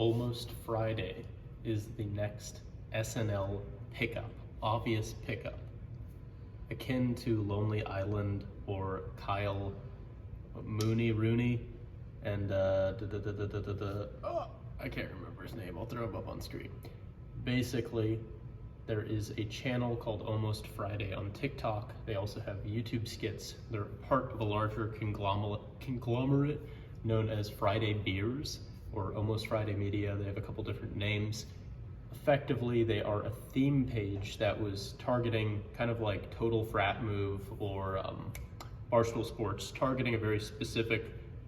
Almost Friday is the next SNL pickup, obvious pickup, akin to Lonely Island or Kyle Rooney and I can't remember his name. I'll throw him up on screen. Basically, there is a channel called Almost Friday on TikTok. They also have YouTube skits. They're part of a larger conglomerate known as Friday Beers or Almost Friday Media. They have a couple different names. Effectively, they are a theme page that was targeting kind of like Total Frat Move or Barstool Sports, targeting a very specific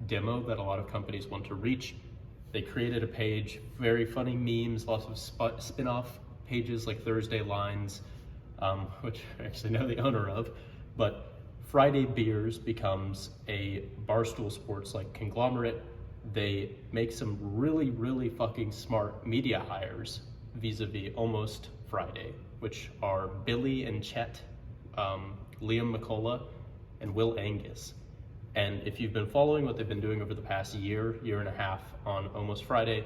demo that a lot of companies want to reach. They created a page, very funny memes, lots of spin-off pages like Thursday Lines, which I actually know the owner of, but Friday Beers becomes a Barstool Sports like conglomerate. They make some really fucking smart media hires vis-a-vis Almost Friday, which are Billy and Chet, Liam McCullough, and Will Angus. And if you've been following what they've been doing over the past year and a half on Almost Friday,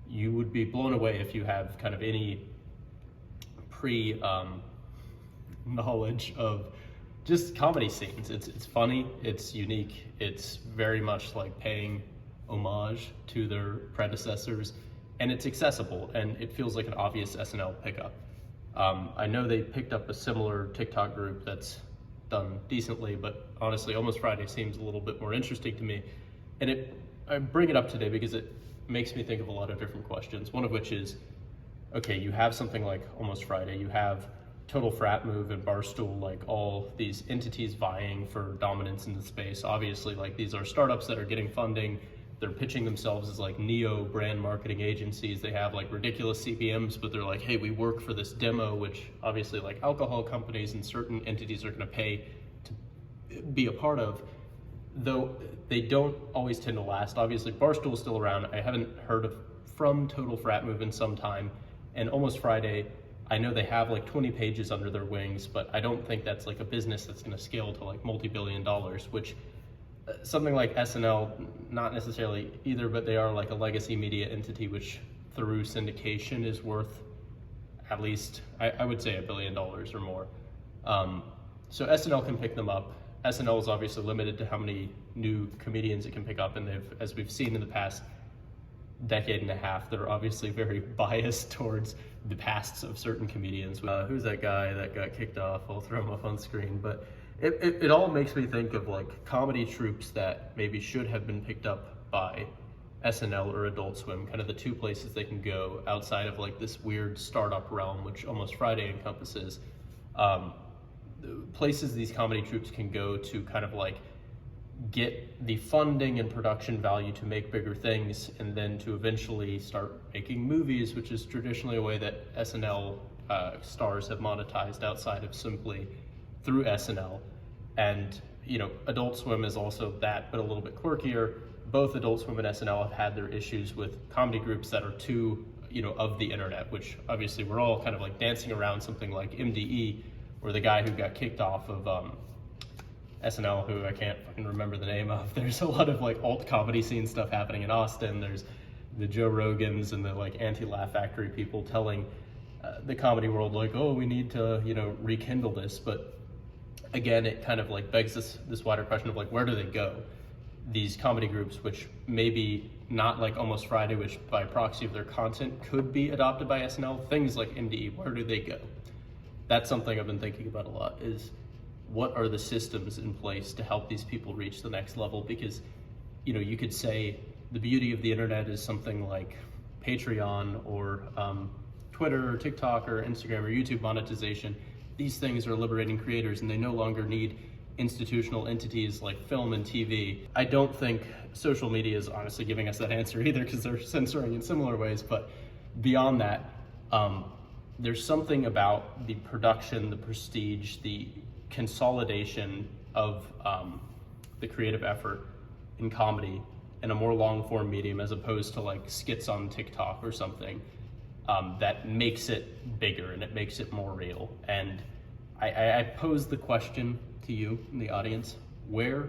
you would be blown away if you have kind of any knowledge of just comedy scenes. It's funny, it's unique, it's very much like paying homage to their predecessors, and it's accessible, and it feels like an obvious SNL pickup. I know they picked up a similar TikTok group that's done decently, but honestly, Almost Friday seems a little bit more interesting to me. And I bring it up today because it makes me think of a lot of different questions, one of which is, okay, you have something like Almost Friday, you have Total Frat Move and Barstool, like all these entities vying for dominance in the space. Obviously, like these are startups that are getting funding. They're pitching themselves as like neo brand marketing agencies. They have like ridiculous CPMs, but they're like, hey, we work for this demo, which obviously like alcohol companies and certain entities are gonna pay to be a part of, though they don't always tend to last. Obviously, Barstool's still around. I haven't heard from Total Frat Move in some time, and Almost Friday, I know they have like 20 pages under their wings, but I don't think that's like a business that's gonna scale to like multi-billion dollars, which something like SNL, not necessarily either, but they are like a legacy media entity, which through syndication is worth at least, I would say $1 billion or more. So SNL can pick them up. SNL is obviously limited to how many new comedians it can pick up, and they've, as we've seen in the past decade and a half, they're obviously very biased towards the pasts of certain comedians. Who's that guy that got kicked off? I'll throw him up on screen, but it all makes me think of like comedy troupes that maybe should have been picked up by SNL or Adult Swim, kind of the two places they can go outside of like this weird startup realm, which Almost Friday encompasses. Places these comedy troupes can go to kind of like get the funding and production value to make bigger things, and then to eventually start making movies, which is traditionally a way that SNL stars have monetized outside of simply through SNL. And you know, Adult Swim is also that, but a little bit quirkier. Both Adult Swim and SNL have had their issues with comedy groups that are too, you know, of the internet, which obviously we're all kind of like dancing around something like MDE, or the guy who got kicked off of SNL, who I can't fucking remember the name of. There's a lot of like alt comedy scene stuff happening in Austin. There's the Joe Rogans and the like anti-Laugh Factory people telling the comedy world like, oh, we need to, you know, rekindle this. But again, it kind of like begs this wider question of like, where do they go? These comedy groups, which maybe not like Almost Friday, which by proxy of their content could be adopted by SNL, things like MDE, where do they go? That's something I've been thinking about a lot, is what are the systems in place to help these people reach the next level? Because, you know, you could say the beauty of the internet is something like Patreon or Twitter or TikTok or Instagram or YouTube monetization. These things are liberating creators, and they no longer need institutional entities like film and TV. I don't think social media is honestly giving us that answer either, because they're censoring in similar ways. But beyond that, there's something about the production, the prestige, the consolidation of the creative effort in comedy in a more long form medium, as opposed to like skits on TikTok or something, that makes it bigger and it makes it more real. And I pose the question to you in the audience, where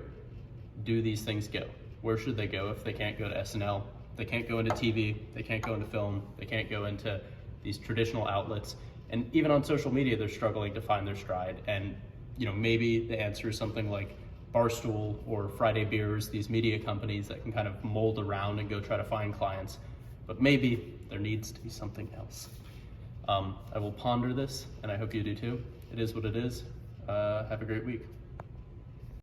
do these things go? Where should they go if they can't go to SNL? They can't go into TV, they can't go into film, they can't go into these traditional outlets. And even on social media, they're struggling to find their stride. And maybe the answer is something like Barstool or Friday Beers, these media companies that can kind of mold around and go try to find clients. But maybe there needs to be something else. I will ponder this, and I hope you do too. It is what it is. Have a great week.